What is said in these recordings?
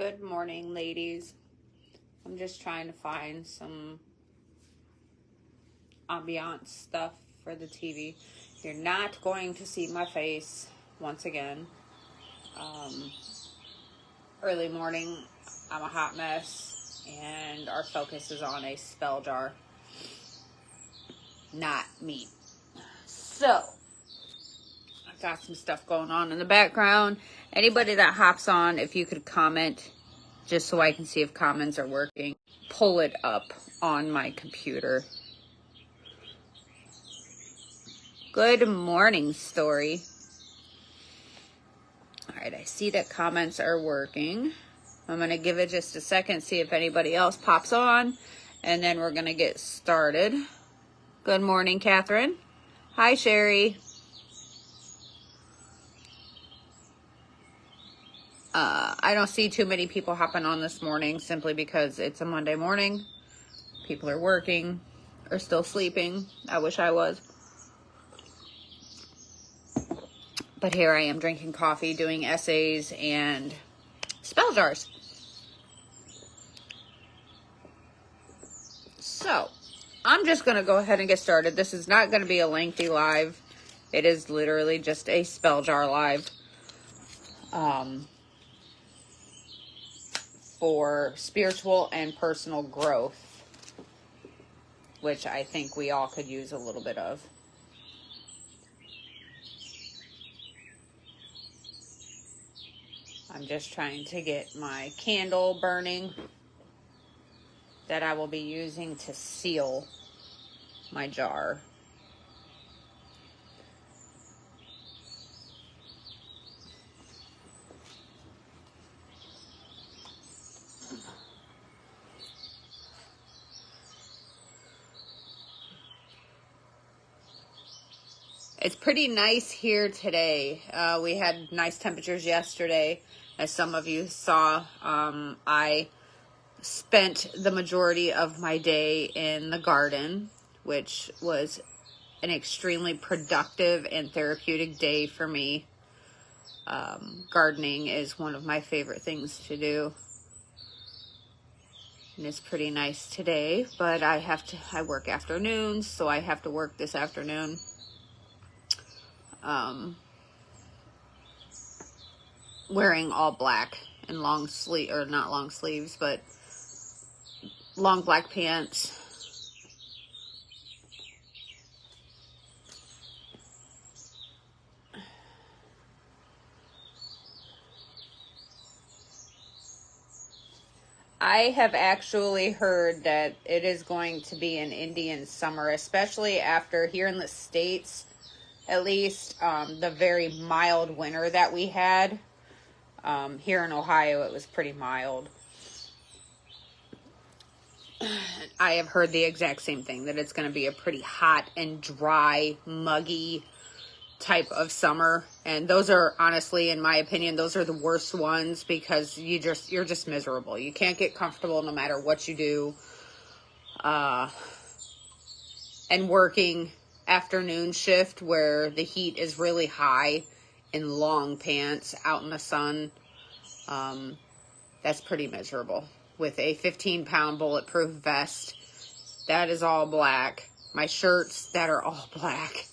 Good morning, ladies. I'm just trying to find some ambiance stuff for the TV. You're not going to see my face once again. Early morning, I'm a hot mess, and our focus is on a spell jar, not me. So, I've got some stuff going on in the background. Anybody that hops on, if you could comment, just so I can see if comments are working. Pull it up on my computer. Good morning, Story. All right, I see that comments are working. I'm going to give it just a second, see if anybody else pops on, and then we're going to get started. Good morning, Catherine. Hi, Sherry. I don't see too many people hopping on this morning simply because it's a Monday morning. People are working or still sleeping. I wish I was. But here I am drinking coffee, doing essays, and spell jars. So, I'm just going to go ahead and get started. This is not going to be a lengthy live. It is literally just a spell jar live. For spiritual and personal growth, which I think we all could use a little bit of. I'm just trying to get my candle burning that I will be using to seal my jar. It's pretty nice here today. We had nice temperatures yesterday. As some of you saw, I spent the majority of my day in the garden, which was an extremely productive and therapeutic day for me. Gardening is one of my favorite things to do. And it's pretty nice today, but I work afternoons, so I have to work this afternoon. Wearing all black and long sleeve, or not long sleeves, but long black pants. I have actually heard that it is going to be an Indian summer, especially after here in the States, at least the very mild winter that we had. Here in Ohio, it was pretty mild. I have heard the exact same thing, that it's going to be a pretty hot and dry, muggy type of summer. And those are, honestly, in my opinion, those are the worst ones because you're just miserable. You can't get comfortable no matter what you do. And working afternoon shift where the heat is really high in long pants out in the sun, that's pretty miserable. With a 15-pound bulletproof vest that is all black, my shirts that are all black,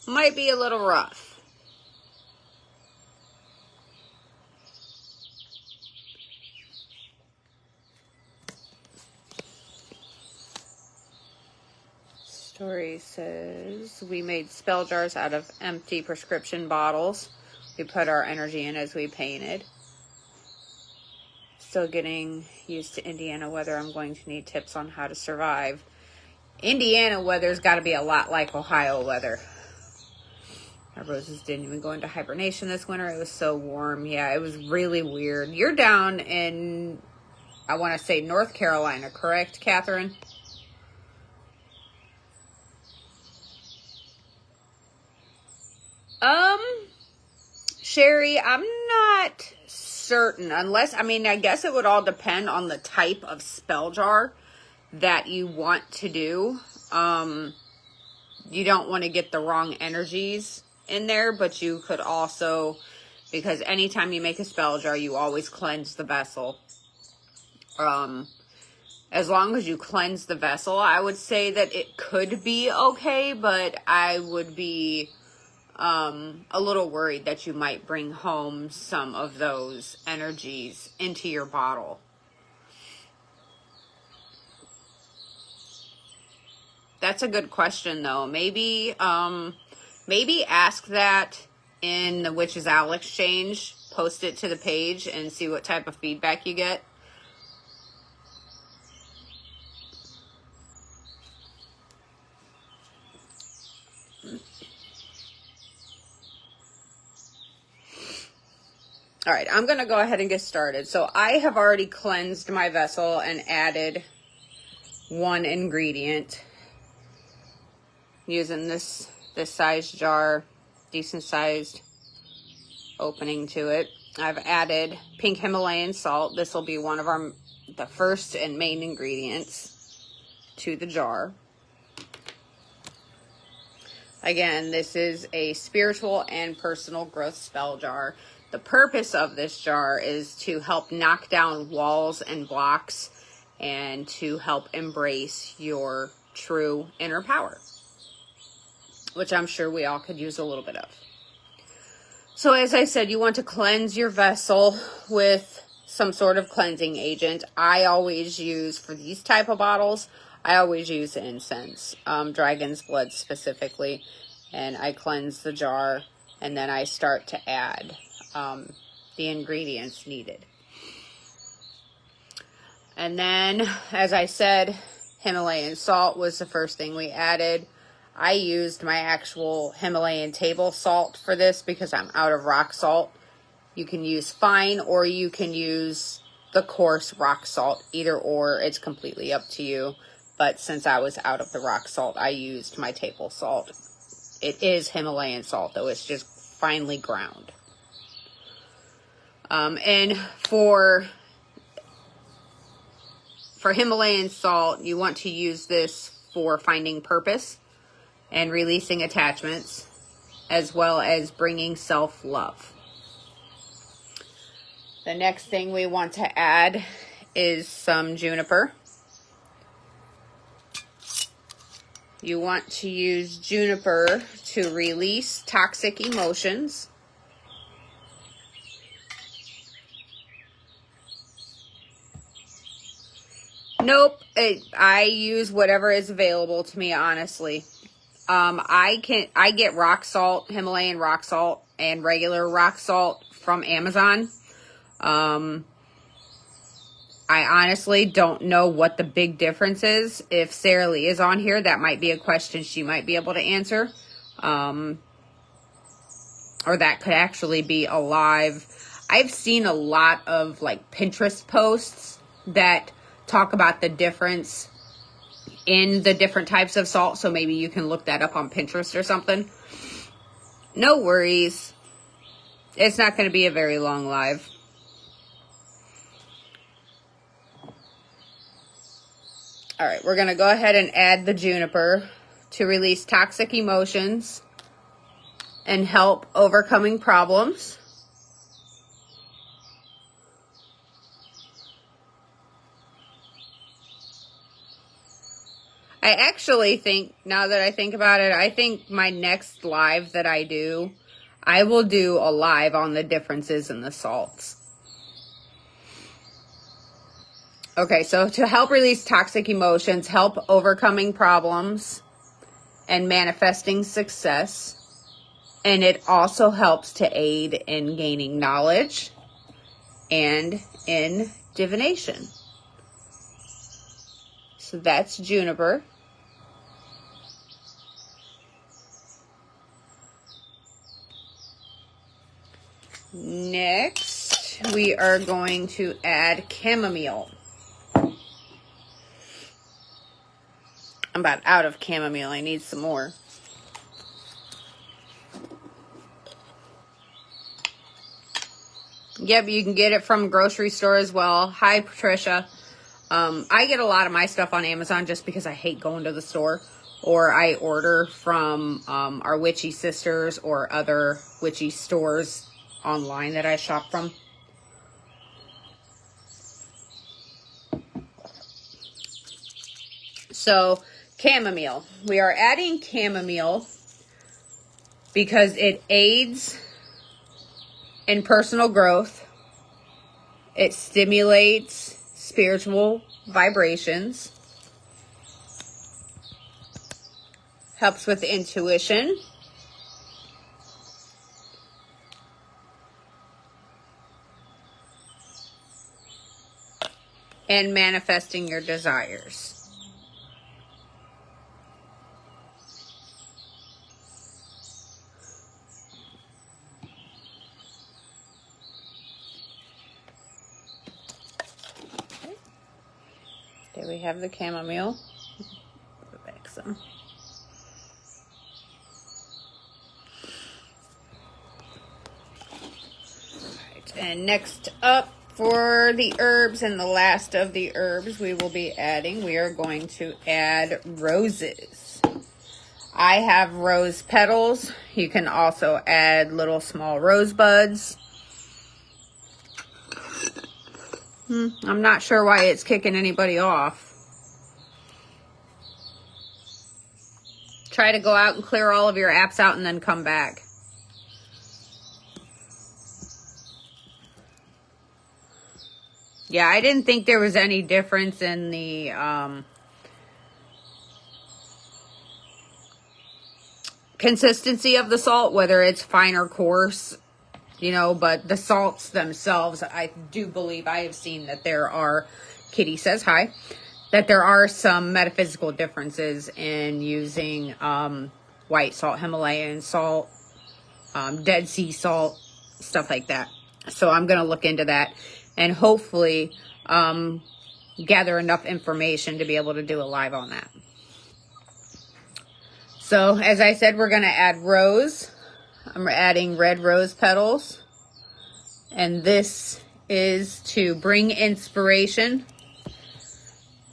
might be a little rough. Story says, we made spell jars out of empty prescription bottles. We put our energy in as we painted. Still getting used to Indiana weather. I'm going to need tips on how to survive. Indiana weather's got to be a lot like Ohio weather. Our roses didn't even go into hibernation this winter. It was so warm. Yeah, it was really weird. You're down in, I want to say, North Carolina, correct, Catherine? Sherry, I'm not certain, unless, I guess it would all depend on the type of spell jar that you want to do. You don't want to get the wrong energies in there, but you could also because anytime you make a spell jar, you always cleanse the vessel. As long as you cleanse the vessel, I would say that it could be okay, but I would be a little worried that you might bring home some of those energies into your bottle. That's a good question, though. Maybe ask that in the Witch's Owl Exchange. Post it to the page and see what type of feedback you get. All right, I'm going to go ahead and get started. So I have already cleansed my vessel and added one ingredient using this size jar, decent sized opening to it. I've added pink Himalayan salt. This will be one of the first and main ingredients to the jar. Again, this is a spiritual and personal growth spell jar. The purpose of this jar is to help knock down walls and blocks and to help embrace your true inner power, which I'm sure we all could use a little bit of. So as I said, you want to cleanse your vessel with some sort of cleansing agent. I always use, for these type of bottles, I always use incense, dragon's blood specifically, and I cleanse the jar, and then I start to add the ingredients needed. And then, as I said, Himalayan salt was the first thing we added. I used my actual Himalayan table salt for this because I'm out of rock salt. You can use fine or you can use the coarse rock salt. Either or, it's completely up to you. But since I was out of the rock salt, I used my table salt. It is Himalayan salt, though. It's just finely ground. And for Himalayan salt, you want to use this for finding purpose and releasing attachments, as well as bringing self-love. The next thing we want to add is some juniper. You want to use juniper to release toxic emotions. Nope, I use whatever is available to me, honestly. I get rock salt, Himalayan rock salt, and regular rock salt from Amazon. I honestly don't know what the big difference is. If Sarah Lee is on here, that might be a question she might be able to answer. Or that could actually be a live. I've seen a lot of like Pinterest posts that talk about the difference in the different types of salt, so maybe you can look that up on Pinterest or something. No worries. It's not going to be a very long live. All right, we're going to go ahead and add the juniper to release toxic emotions and help overcoming problems. I actually think, now that I think about it, I think my next live that I do, I will do a live on the differences in the salts. Okay, so to help release toxic emotions, help overcoming problems, and manifesting success. And it also helps to aid in gaining knowledge and in divination. So that's juniper. Next, we are going to add chamomile. I'm about out of chamomile. I need some more. Yep, you can get it from a grocery store as well. Hi, Patricia. I get a lot of my stuff on Amazon just because I hate going to the store. Or I order from our witchy sisters or other witchy stores online that I shop from. So, chamomile. We are adding chamomile because it aids in personal growth. It stimulates spiritual vibrations. Helps with intuition. And manifesting your desires. Okay. There we have the chamomile. Put back some. Alright, and next up, for the herbs and the last of the herbs we will be adding, we are going to add roses. I have rose petals. You can also add little small rose buds. I'm not sure why it's kicking anybody off. Try to go out and clear all of your apps out and then come back. Yeah, I didn't think there was any difference in the consistency of the salt, whether it's fine or coarse, you know, but the salts themselves, I do believe I have seen that there are, Kitty says hi, that there are some metaphysical differences in using white salt, Himalayan salt, Dead Sea salt, stuff like that. So I'm going to look into that and hopefully gather enough information to be able to do a live on that. So as I said, we're going to add rose. I'm adding red rose petals. And this is to bring inspiration,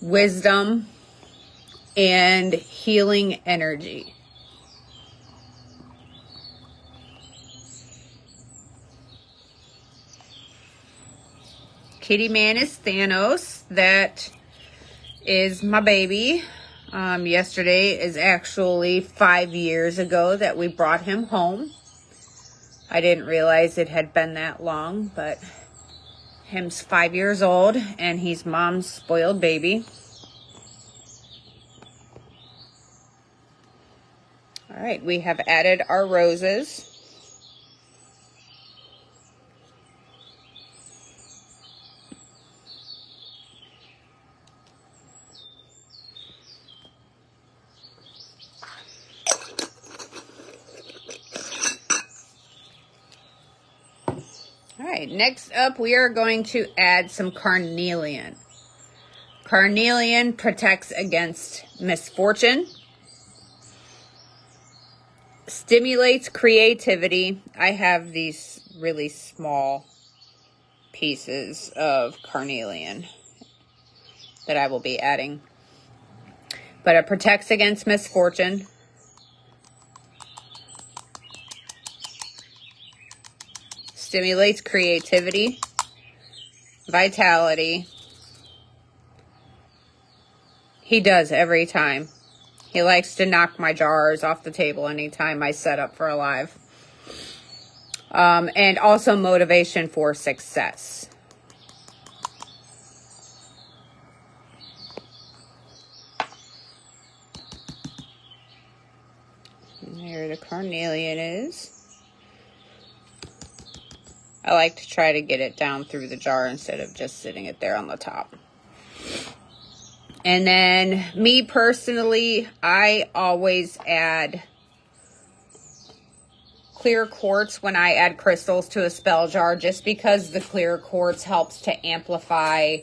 wisdom, and healing energy. Kitty Man is Thanos. That is my baby. Yesterday is actually 5 years ago that we brought him home. I didn't realize it had been that long, but him's 5 years old and he's mom's spoiled baby. All right, we have added our roses. All right, next up we are going to add some carnelian. Carnelian protects against misfortune, stimulates creativity. I have these really small pieces of carnelian that I will be adding. But it protects against misfortune. Stimulates creativity, vitality. He does every time. He likes to knock my jars off the table anytime I set up for a live. And also motivation for success. And there the carnelian is. I like to try to get it down through the jar instead of just sitting it there on the top. And then me personally, I always add clear quartz when I add crystals to a spell jar, just because the clear quartz helps to amplify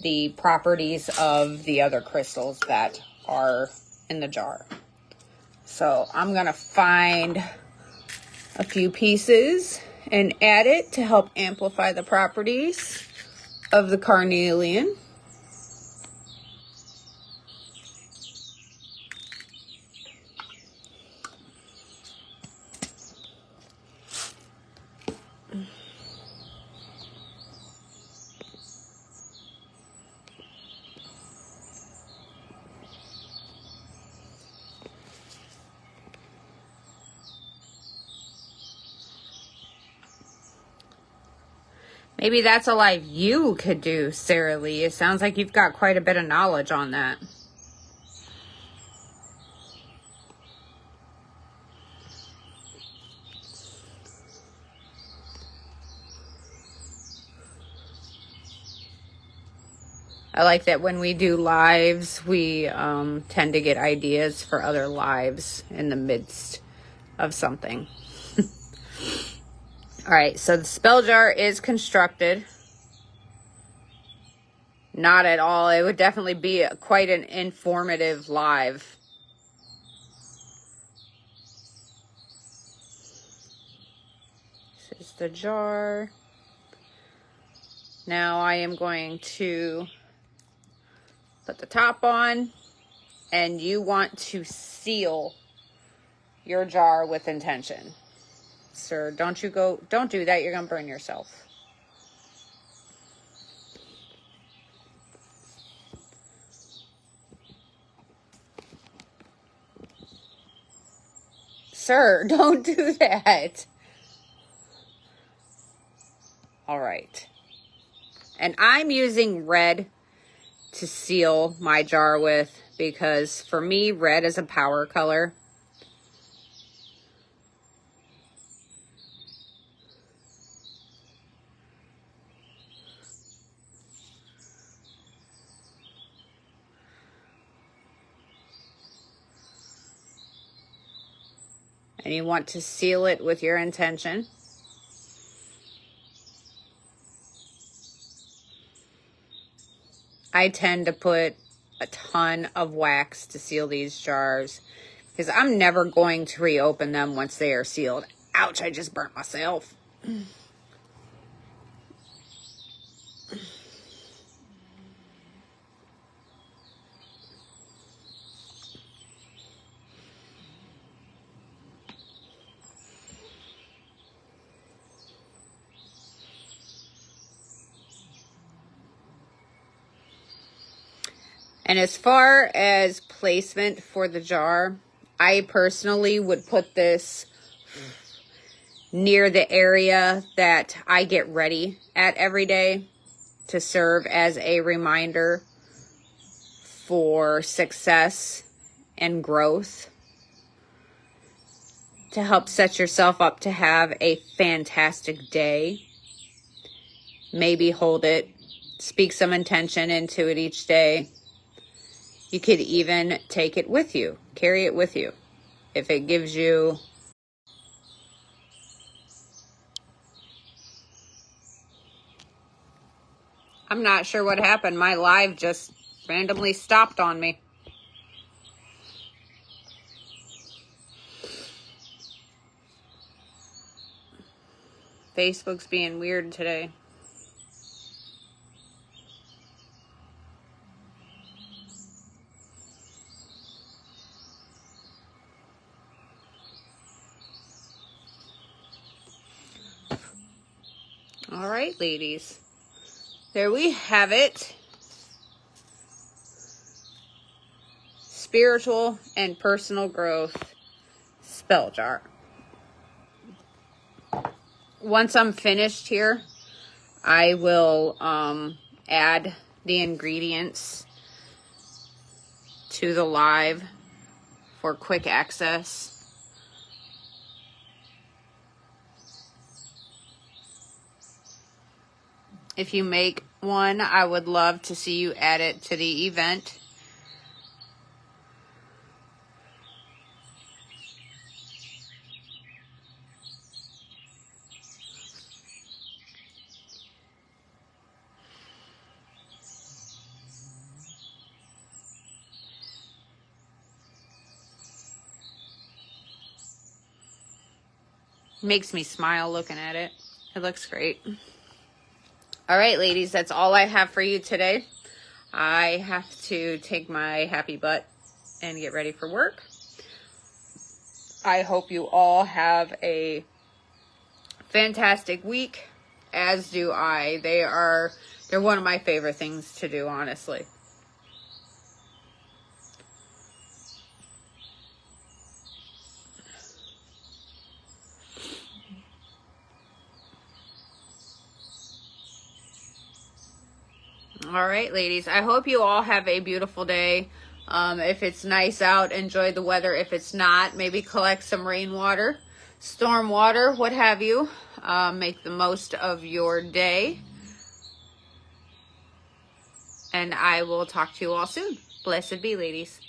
the properties of the other crystals that are in the jar. So I'm going to find a few pieces and add it to help amplify the properties of the carnelian. Maybe that's a live you could do, Sarah Lee. It sounds like you've got quite a bit of knowledge on that. I like that when we do lives, we tend to get ideas for other lives in the midst of something. All right, so the spell jar is constructed. Not at all. It would definitely be quite an informative live. This is the jar. Now I am going to put the top on, and you want to seal your jar with intention. Sir, don't do that. You're going to burn yourself. Sir, don't do that. All right. And I'm using red to seal my jar with because for me, red is a power color. And you want to seal it with your intention. I tend to put a ton of wax to seal these jars because I'm never going to reopen them once they are sealed. Ouch, I just burnt myself. And as far as placement for the jar, I personally would put this near the area that I get ready at every day to serve as a reminder for success and growth, to help set yourself up to have a fantastic day. Maybe hold it, speak some intention into it each day. You could even take it with you, carry it with you. If it gives you I'm not sure what happened. My live just randomly stopped on me. Facebook's being weird today. All right, ladies. There we have it. Spiritual and personal growth spell jar. Once I'm finished here, I will add the ingredients to the live for quick access. If you make one, I would love to see you add it to the event. Makes me smile looking at it. It looks great. All right, ladies, that's all I have for you today. I have to take my happy butt and get ready for work. I hope you all have a fantastic week, as do I. They're one of my favorite things to do, honestly. All right, ladies. I hope you all have a beautiful day. If it's nice out, enjoy the weather. If it's not, maybe collect some rainwater, storm water, what have you. Make the most of your day. And I will talk to you all soon. Blessed be, ladies.